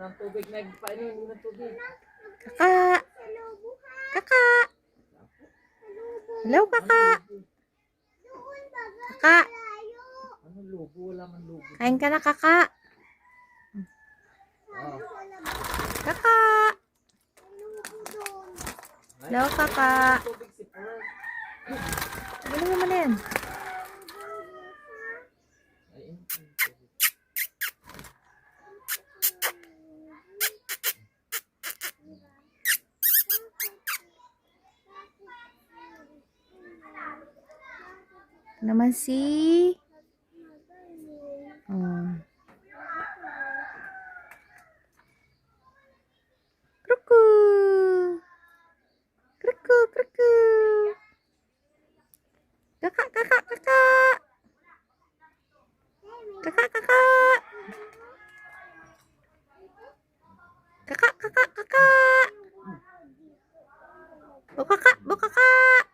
Ng tubig, nagpainom ng tubig. Kakak. Kakak. Hello, kakak. Kakak. Ano lubo? Wala man lubo. Kain ka na, kakak. Oh. Kakak. Hello, kakak. Tubig si Pearl. Ano naman yan? Ay, Naman si... Kruku. Kruku, kruku. Kakak, kakak, kakak. Kakak, kakak. Kakak, kakak, kakak. Bu kakak, bu kakak.